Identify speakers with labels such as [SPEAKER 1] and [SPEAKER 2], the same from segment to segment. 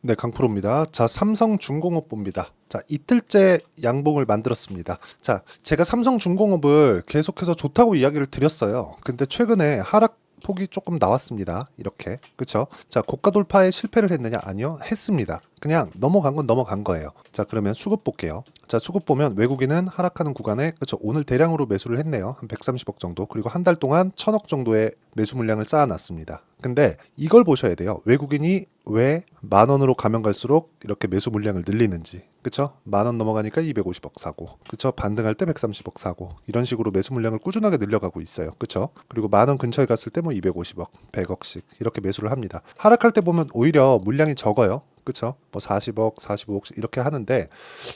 [SPEAKER 1] 네, 강프로입니다. 자, 삼성중공업부입니다. 자, 이틀째 양봉을 만들었습니다. 자, 제가 삼성중공업을 계속해서 좋다고 이야기를 드렸어요. 근데 최근에 하락폭이 조금 나왔습니다. 이렇게. 그쵸? 자, 고가 돌파에 실패를 했느냐? 아니요. 했습니다. 그냥 넘어간 건 넘어간 거예요. 자, 그러면 수급 볼게요. 자, 수급 보면 외국인은 하락하는 구간에, 그쵸? 오늘 대량으로 매수를 했네요. 한 130억 정도. 그리고 한 달 동안 1000억 정도의 매수 물량을 쌓아놨습니다. 근데 이걸 보셔야 돼요. 외국인이 왜 10,000원으로 가면 갈수록 이렇게 매수 물량을 늘리는지. 그쵸? 10,000원 넘어가니까 250억 사고. 그쵸? 반등할 때 130억 사고. 이런 식으로 매수 물량을 꾸준하게 늘려가고 있어요. 그쵸? 그리고 10,000원 근처에 갔을 때 뭐 250억, 100억씩 이렇게 매수를 합니다. 하락할 때 보면 오히려 물량이 적어요. 그쵸? 뭐 40억, 45억씩 이렇게 하는데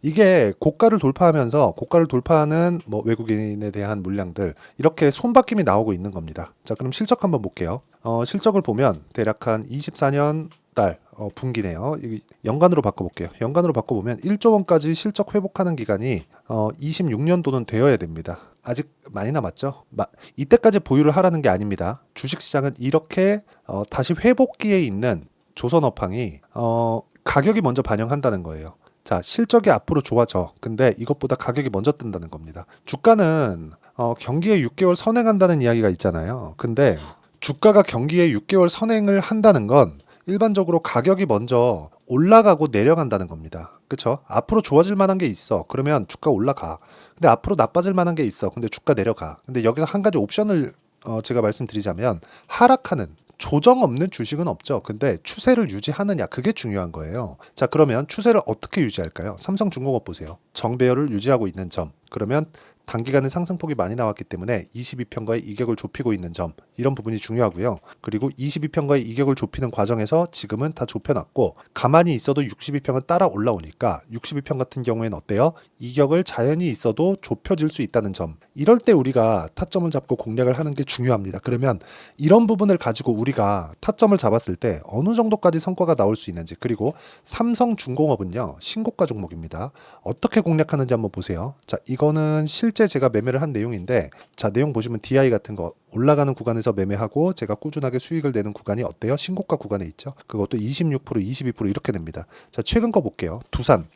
[SPEAKER 1] 이게 고가를 돌파하면서 고가를 돌파하는 뭐 외국인에 대한 물량들 이렇게 손바뀜이 나오고 있는 겁니다. 자, 그럼 실적 한번 볼게요. 실적을 보면 대략 한 24년 달 분기네요. 연간으로 바꿔볼게요. 연간으로 바꿔보면 1조 원까지 실적 회복하는 기간이 26년도는 되어야 됩니다. 아직 많이 남았죠. 이때까지 보유를 하라는 게 아닙니다. 주식시장은 이렇게 다시 회복기에 있는 조선업황이 가격이 먼저 반영한다는 거예요. 자, 실적이 앞으로 좋아져. 근데 이것보다 가격이 먼저 뜬다는 겁니다. 주가는 경기에 6개월 선행한다는 이야기가 있잖아요. 근데 주가가 경기에 6개월 선행을 한다는 건 일반적으로 가격이 먼저 올라가고 내려간다는 겁니다. 그쵸? 앞으로 좋아질 만한 게 있어. 그러면 주가 올라가. 근데 앞으로 나빠질 만한 게 있어. 근데 주가 내려가. 근데 여기서 한 가지 옵션을 제가 말씀드리자면 하락하는 조정 없는 주식은 없죠. 근데 추세를 유지하느냐 그게 중요한 거예요. 자, 그러면 추세를 어떻게 유지할까요? 삼성중공업 보세요. 정배열을 유지하고 있는 점. 그러면 단기간에 상승폭이 많이 나왔기 때문에 22평가의 이격을 좁히고 있는 점 이런 부분이 중요하고요. 그리고 22평가의 이격을 좁히는 과정에서 지금은 다 좁혀놨고 가만히 있어도 62평은 따라 올라오니까 62평 같은 경우에는 어때요? 이격을 자연히 있어도 좁혀질 수 있다는 점. 이럴 때 우리가 타점을 잡고 공략을 하는 게 중요합니다. 그러면 이런 부분을 가지고 우리가 타점을 잡았을 때 어느 정도까지 성과가 나올 수 있는지 그리고 삼성중공업은요 신고가 종목입니다. 어떻게 공략하는지 한번 보세요. 자, 이거는 실제 제가 매매를 한 내용인데 자, 내용 보시면 DI 같은 거 올라가는 구간에서 매매하고 제가 꾸준하게 수익을 내는 구간이 어때요? 신고가 구간에 있죠. 그것도 26%, 22% 이렇게 됩니다. 자, 최근 거 볼게요. 두산.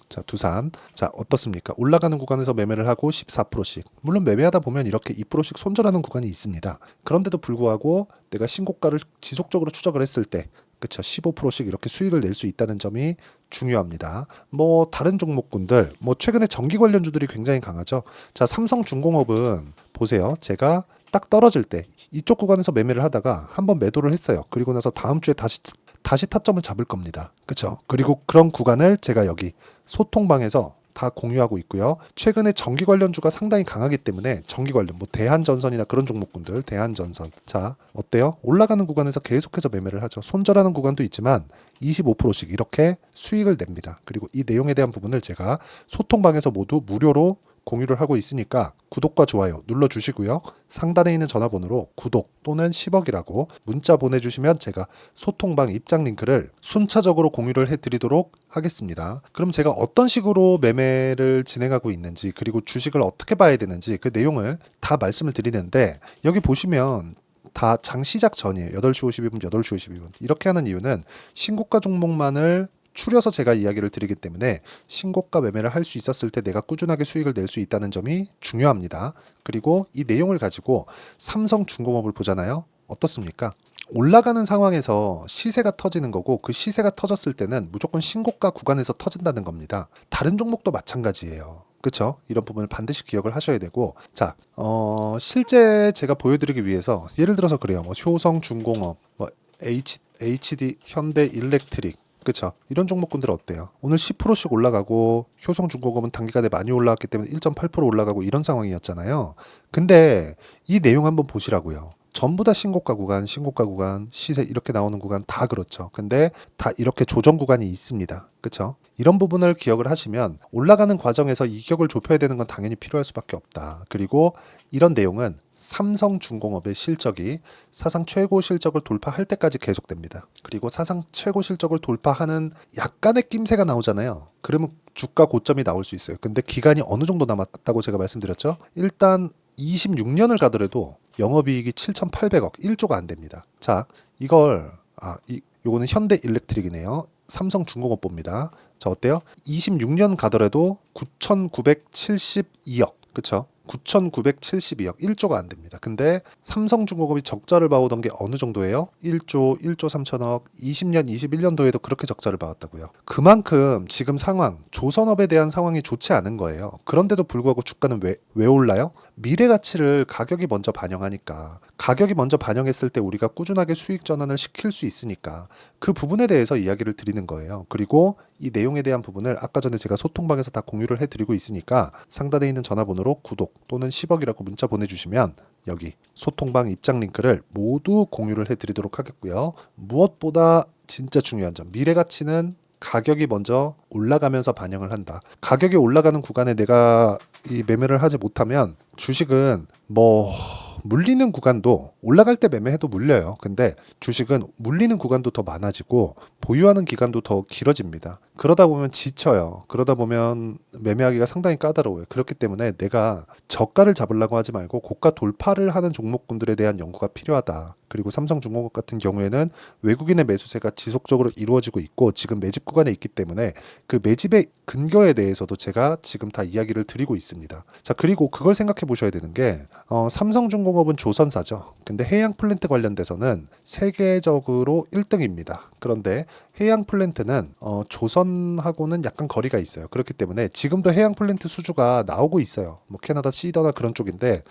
[SPEAKER 1] 자, 두산. 자, 어떻습니까? 올라가는 구간에서 매매를 하고 14%씩. 물론 매매하다 보면 이렇게 2%씩 손절하는 구간이 있습니다. 그런데도 불구하고 내가 신고가를 지속적으로 추적을 했을 때 그쵸? 15%씩 이렇게 수익을 낼 수 있다는 점이 중요합니다. 뭐 다른 종목군들 뭐 최근에 전기 관련주들이 굉장히 강하죠. 자, 삼성중공업은 보세요. 제가 딱 떨어질 때 이쪽 구간에서 매매를 하다가 한번 매도를 했어요. 그리고 나서 다음 주에 다시 타점을 잡을 겁니다. 그렇죠? 그리고 그런 구간을 제가 여기 소통방에서 다 공유하고 있고요. 최근에 전기 관련주가 상당히 강하기 때문에 전기 관련 뭐 대한전선이나 그런 종목군들 대한전선 자 어때요? 올라가는 구간에서 계속해서 매매를 하죠. 손절하는 구간도 있지만 25%씩 이렇게 수익을 냅니다. 그리고 이 내용에 대한 부분을 제가 소통방에서 모두 무료로 공유를 하고 있으니까 구독과 좋아요 눌러주시고요. 상단에 있는 전화번호로 구독 또는 10억이라고 문자 보내주시면 제가 소통방 입장 링크를 순차적으로 공유를 해드리도록 하겠습니다. 그럼 제가 어떤 식으로 매매를 진행하고 있는지 그리고 주식을 어떻게 봐야 되는지 그 내용을 다 말씀을 드리는데 여기 보시면 다 장 시작 전이에요. 8시 52분, 8시 52분. 이렇게 하는 이유는 신고가 종목만을 추려서 제가 이야기를 드리기 때문에 신고가 매매를 할 수 있었을 때 내가 꾸준하게 수익을 낼 수 있다는 점이 중요합니다. 그리고 이 내용을 가지고 삼성중공업을 보잖아요. 어떻습니까? 올라가는 상황에서 시세가 터지는 거고 그 시세가 터졌을 때는 무조건 신고가 구간에서 터진다는 겁니다. 다른 종목도 마찬가지예요. 그렇죠? 이런 부분을 반드시 기억을 하셔야 되고 자, 실제 제가 보여드리기 위해서 예를 들어서 그래요. 뭐 효성중공업, 뭐 HD 현대일렉트릭 그쵸. 이런 종목군들 어때요? 오늘 10%씩 올라가고 효성중공업은 단기간에 많이 올라왔기 때문에 1.8% 올라가고 이런 상황이었잖아요. 근데 이 내용 한번 보시라고요. 전부 다 신고가 구간, 시세 이렇게 나오는 구간 다 그렇죠. 근데 다 이렇게 조정 구간이 있습니다. 그쵸? 이런 부분을 기억을 하시면 올라가는 과정에서 이격을 좁혀야 되는 건 당연히 필요할 수밖에 없다. 그리고 이런 내용은 삼성중공업의 실적이 사상 최고 실적을 돌파할 때까지 계속됩니다. 그리고 사상 최고 실적을 돌파하는 약간의 낌새가 나오잖아요. 그러면 주가 고점이 나올 수 있어요. 근데 기간이 어느 정도 남았다고 제가 말씀드렸죠? 일단 26년을 가더라도 영업이익이 7,800억, 1조가 안 됩니다. 자, 이걸 요거는 현대일렉트릭이네요. 삼성중공업보입니다. 자, 어때요? 26년 가더라도 9,972억. 그쵸? 9,972억, 1조가 안 됩니다. 근데 삼성중공업이 적자를 봐오던 게 어느 정도예요? 1조, 1조 3천억, 20년, 21년도에도 그렇게 적자를 봐왔다고요. 그만큼 지금 상황, 조선업에 대한 상황이 좋지 않은 거예요. 그런데도 불구하고 주가는 왜 올라요? 미래 가치를 가격이 먼저 반영하니까. 가격이 먼저 반영했을 때 우리가 꾸준하게 수익 전환을 시킬 수 있으니까 그 부분에 대해서 이야기를 드리는 거예요. 그리고 이 내용에 대한 부분을 아까 전에 제가 소통방에서 다 공유를 해드리고 있으니까 상단에 있는 전화번호로 구독 또는 10억이라고 문자 보내주시면 여기 소통방 입장 링크를 모두 공유를 해드리도록 하겠고요. 무엇보다 진짜 중요한 점, 미래 가치는 가격이 먼저 올라가면서 반영을 한다. 가격이 올라가는 구간에 내가 이 매매를 하지 못하면 주식은 뭐 물리는 구간도 올라갈 때 매매해도 물려요. 근데 주식은 물리는 구간도 더 많아지고 보유하는 기간도 더 길어집니다. 그러다 보면 지쳐요. 그러다 보면 매매하기가 상당히 까다로워요. 그렇기 때문에 내가 저가를 잡으려고 하지 말고 고가 돌파를 하는 종목군들에 대한 연구가 필요하다. 그리고 삼성중공업 같은 경우에는 외국인의 매수세가 지속적으로 이루어지고 있고 지금 매집 구간에 있기 때문에 그 매집의 근거에 대해서도 제가 지금 다 이야기를 드리고 있습니다. 자, 그리고 그걸 생각해 보셔야 되는 게 삼성중공업은 조선사죠. 근데 해양 플랜트 관련돼서는 세계적으로 1등입니다. 그런데 해양 플랜트는 조선하고는 약간 거리가 있어요. 그렇기 때문에 지금도 해양 플랜트 수주가 나오고 있어요. 뭐 캐나다 시더나 그런 쪽인데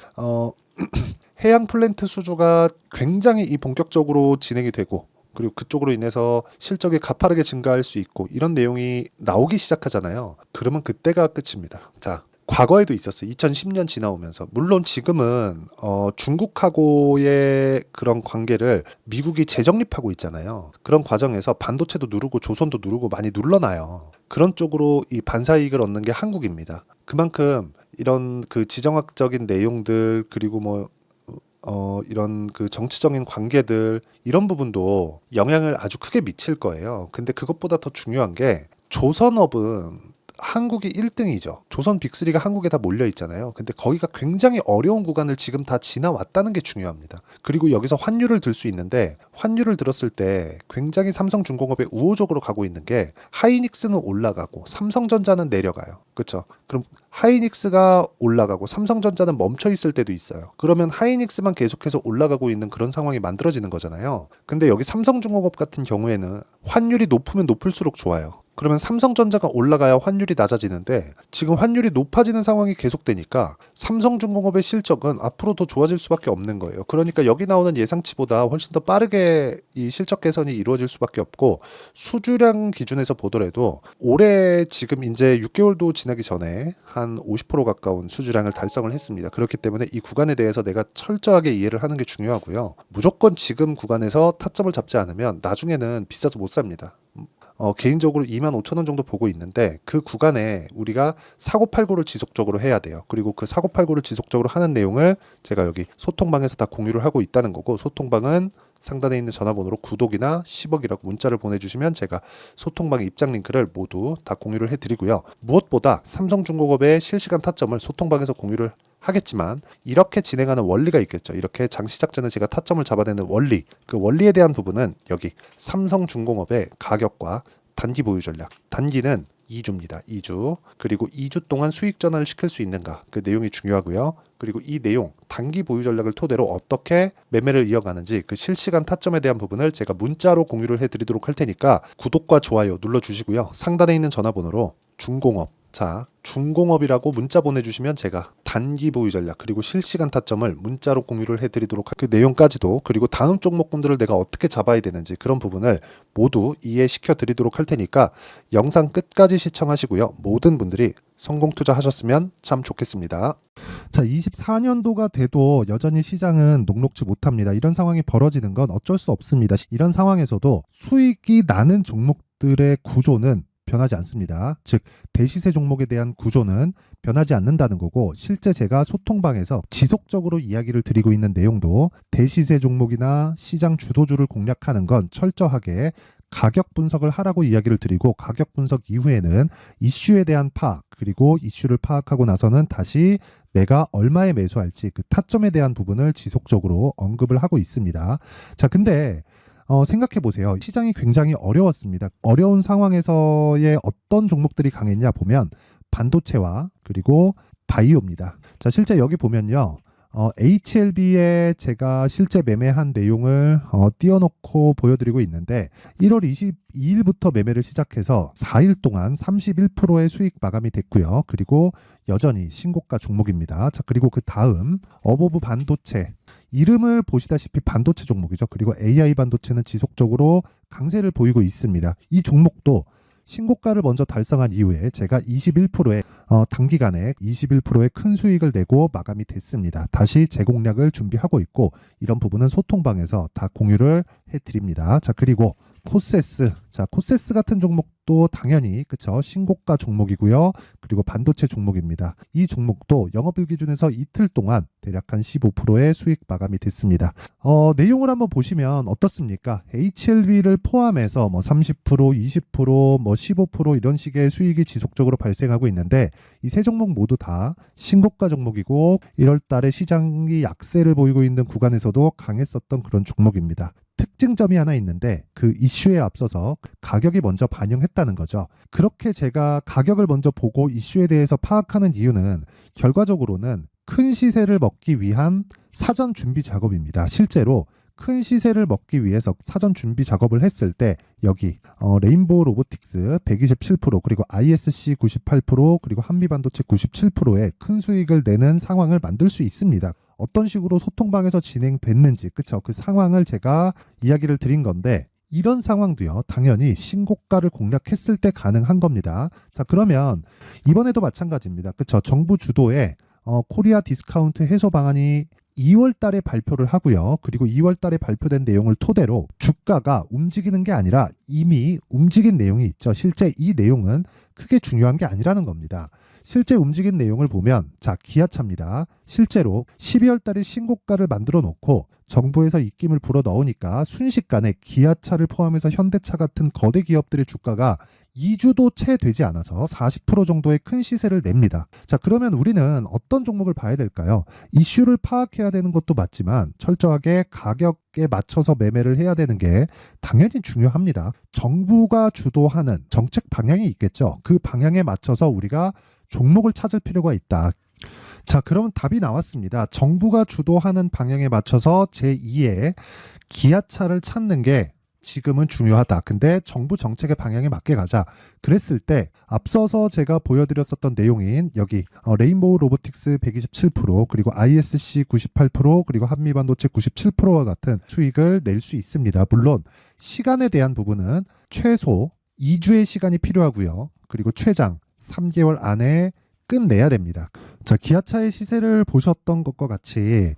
[SPEAKER 1] 해양 플랜트 수주가 굉장히 본격적으로 진행이 되고 그리고 그쪽으로 인해서 실적이 가파르게 증가할 수 있고 이런 내용이 나오기 시작하잖아요. 그러면 그때가 끝입니다. 자, 과거에도 있었어요. 2010년 지나오면서. 물론 지금은 중국하고의 그런 관계를 미국이 재정립하고 있잖아요. 그런 과정에서 반도체도 누르고 조선도 누르고 많이 눌러놔요. 그런 쪽으로 이 반사이익을 얻는 게 한국입니다. 그만큼 이런 그 지정학적인 내용들 그리고 뭐 이런 그 정치적인 관계들 이런 부분도 영향을 아주 크게 미칠 거예요. 근데 그것보다 더 중요한 게 조선업은 한국이 1등이죠. 조선 빅3가 한국에 다 몰려 있잖아요. 근데 거기가 굉장히 어려운 구간을 지금 다 지나왔다는 게 중요합니다. 그리고 여기서 환율을 들 수 있는데 환율을 들었을 때 굉장히 삼성중공업에 우호적으로 가고 있는 게 하이닉스는 올라가고 삼성전자는 내려가요. 그렇죠? 그럼 하이닉스가 올라가고 삼성전자는 멈춰 있을 때도 있어요. 그러면 하이닉스만 계속해서 올라가고 있는 그런 상황이 만들어지는 거잖아요. 근데 여기 삼성중공업 같은 경우에는 환율이 높으면 높을수록 좋아요. 그러면 삼성전자가 올라가야 환율이 낮아지는데 지금 환율이 높아지는 상황이 계속되니까 삼성중공업의 실적은 앞으로 더 좋아질 수밖에 없는 거예요. 그러니까 여기 나오는 예상치보다 훨씬 더 빠르게 이 실적 개선이 이루어질 수밖에 없고 수주량 기준에서 보더라도 올해 지금 이제 6개월도 지나기 전에 한 50% 가까운 수주량을 달성을 했습니다. 그렇기 때문에 이 구간에 대해서 내가 철저하게 이해를 하는 게 중요하고요. 무조건 지금 구간에서 타점을 잡지 않으면 나중에는 비싸서 못 삽니다. 개인적으로 25,000원 정도 보고 있는데 그 구간에 우리가 사고팔고를 지속적으로 해야 돼요. 그리고 그 사고팔고를 지속적으로 하는 내용을 제가 여기 소통방에서 다 공유를 하고 있다는 거고 소통방은 상단에 있는 전화번호로 구독이나 10억이라고 문자를 보내주시면 제가 소통방의 입장 링크를 모두 다 공유를 해드리고요. 무엇보다 삼성중공업의 실시간 타점을 소통방에서 공유를 하겠지만 이렇게 진행하는 원리가 있겠죠. 이렇게 장시작 전에 제가 타점을 잡아내는 원리, 그 원리에 대한 부분은 여기 삼성중공업의 가격과 단기 보유 전략, 단기는 2주입니다. 2주. 그리고 2주 동안 수익 전환을 시킬 수 있는가, 그 내용이 중요하고요. 그리고 이 내용, 단기 보유 전략을 토대로 어떻게 매매를 이어가는지 그 실시간 타점에 대한 부분을 제가 문자로 공유를 해드리도록 할 테니까 구독과 좋아요 눌러주시고요. 상단에 있는 전화번호로 중공업, 자, 중공업이라고 문자 보내주시면 제가 단기 보유 전략 그리고 실시간 타점을 문자로 공유를 해드리도록 그 내용까지도 그리고 다음 종목군들을 내가 어떻게 잡아야 되는지 그런 부분을 모두 이해시켜 드리도록 할 테니까 영상 끝까지 시청하시고요. 모든 분들이 성공 투자하셨으면 참 좋겠습니다. 자, 24년도가 돼도 여전히 시장은 녹록지 못합니다. 이런 상황이 벌어지는 건 어쩔 수 없습니다. 이런 상황에서도 수익이 나는 종목들의 구조는 변하지 않습니다. 즉 대시세 종목에 대한 구조는 변하지 않는다는 거고 실제 제가 소통방에서 지속적으로 이야기를 드리고 있는 내용도 대시세 종목이나 시장 주도주를 공략하는 건 철저하게 가격 분석을 하라고 이야기를 드리고 가격 분석 이후에는 이슈에 대한 파악 그리고 이슈를 파악하고 나서는 다시 내가 얼마에 매수할지 그 타점에 대한 부분을 지속적으로 언급을 하고 있습니다. 자, 근데 생각해 보세요. 시장이 굉장히 어려웠습니다. 어려운 상황에서의 어떤 종목들이 강했냐 보면 반도체와 그리고 바이오입니다. 자, 실제 여기 보면요. HLB에 제가 실제 매매한 내용을 띄워놓고 보여드리고 있는데 1월 22일부터 매매를 시작해서 4일 동안 31%의 수익 마감이 됐고요. 그리고 여전히 신고가 종목입니다. 자, 그리고 그 다음 어보브 반도체, 이름을 보시다시피 반도체 종목이죠. 그리고 AI 반도체는 지속적으로 강세를 보이고 있습니다. 이 종목도 신고가를 먼저 달성한 이후에 제가 21%의 단기간에 21%의 큰 수익을 내고 마감이 됐습니다. 다시 재공략을 준비하고 있고 이런 부분은 소통방에서 다 공유를 해드립니다. 자, 그리고 코세스. 자, 코세스 같은 종목도 당연히 그쵸, 신고가 종목이고요. 그리고 반도체 종목입니다. 이 종목도 영업일 기준에서 이틀 동안 대략 한 15%의 수익 마감이 됐습니다. 내용을 한번 보시면 어떻습니까? HLB를 포함해서 뭐 30%, 20%, 뭐 15% 이런 식의 수익이 지속적으로 발생하고 있는데 이 세 종목 모두 다 신고가 종목이고 1월 달에 시장이 약세를 보이고 있는 구간에서도 강했었던 그런 종목입니다. 특징점이 하나 있는데 그 이슈에 앞서서 가격이 먼저 반영했다는 거죠. 그렇게 제가 가격을 먼저 보고 이슈에 대해서 파악하는 이유는 결과적으로는 큰 시세를 먹기 위한 사전 준비 작업입니다. 실제로 큰 시세를 먹기 위해서 사전 준비 작업을 했을 때 여기 레인보우 로보틱스 127% 그리고 ISC 98% 그리고 한미반도체 97%의 큰 수익을 내는 상황을 만들 수 있습니다. 어떤 식으로 소통방에서 진행됐는지 그쵸, 그 상황을 제가 이야기를 드린 건데 이런 상황도요 당연히 신고가를 공략했을 때 가능한 겁니다. 자, 그러면 이번에도 마찬가지입니다. 그쵸, 정부 주도의 코리아 디스카운트 해소 방안이 2월 달에 발표를 하고요. 그리고 2월 달에 발표된 내용을 토대로 주가가 움직이는 게 아니라 이미 움직인 내용이 있죠. 실제 이 내용은 크게 중요한 게 아니라는 겁니다. 실제 움직인 내용을 보면 자, 기아차입니다. 실제로 12월 달에 신고가를 만들어 놓고 정부에서 입김을 불어 넣으니까 순식간에 기아차를 포함해서 현대차 같은 거대 기업들의 주가가 2주도 채 되지 않아서 40% 정도의 큰 시세를 냅니다. 자, 그러면 우리는 어떤 종목을 봐야 될까요? 이슈를 파악해야 되는 것도 맞지만 철저하게 가격에 맞춰서 매매를 해야 되는 게 당연히 중요합니다. 정부가 주도하는 정책 방향이 있겠죠. 그 방향에 맞춰서 우리가 종목을 찾을 필요가 있다. 자, 그러면 답이 나왔습니다. 정부가 주도하는 방향에 맞춰서 제2의 기아차를 찾는 게 지금은 중요하다. 근데 정부 정책의 방향에 맞게 가자. 그랬을 때 앞서서 제가 보여드렸었던 내용인 여기 레인보우 로보틱스 127% 그리고 ISC 98% 그리고 한미반도체 97%와 같은 수익을 낼 수 있습니다. 물론 시간에 대한 부분은 최소 2주의 시간이 필요하고요. 그리고 최장 3개월 안에 끝내야 됩니다. 자, 기아차의 시세를 보셨던 것과 같이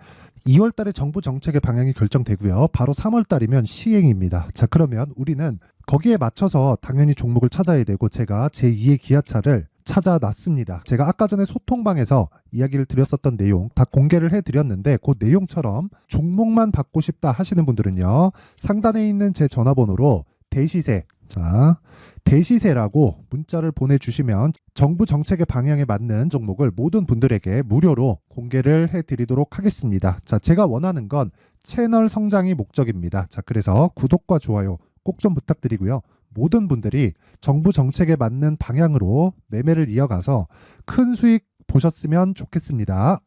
[SPEAKER 1] 2월 달에 정부 정책의 방향이 결정되고요. 바로 3월 달이면 시행입니다. 자, 그러면 우리는 거기에 맞춰서 당연히 종목을 찾아야 되고 제가 제2의 기아차를 찾아놨습니다. 제가 아까 전에 소통방에서 이야기를 드렸었던 내용 다 공개를 해드렸는데 그 내용처럼 종목만 받고 싶다 하시는 분들은요. 상단에 있는 제 전화번호로 대시세, 자, 대시세라고 문자를 보내주시면 정부 정책의 방향에 맞는 종목을 모든 분들에게 무료로 공개를 해드리도록 하겠습니다. 자, 제가 원하는 건 채널 성장이 목적입니다. 자, 그래서 구독과 좋아요 꼭 좀 부탁드리고요. 모든 분들이 정부 정책에 맞는 방향으로 매매를 이어가서 큰 수익 보셨으면 좋겠습니다.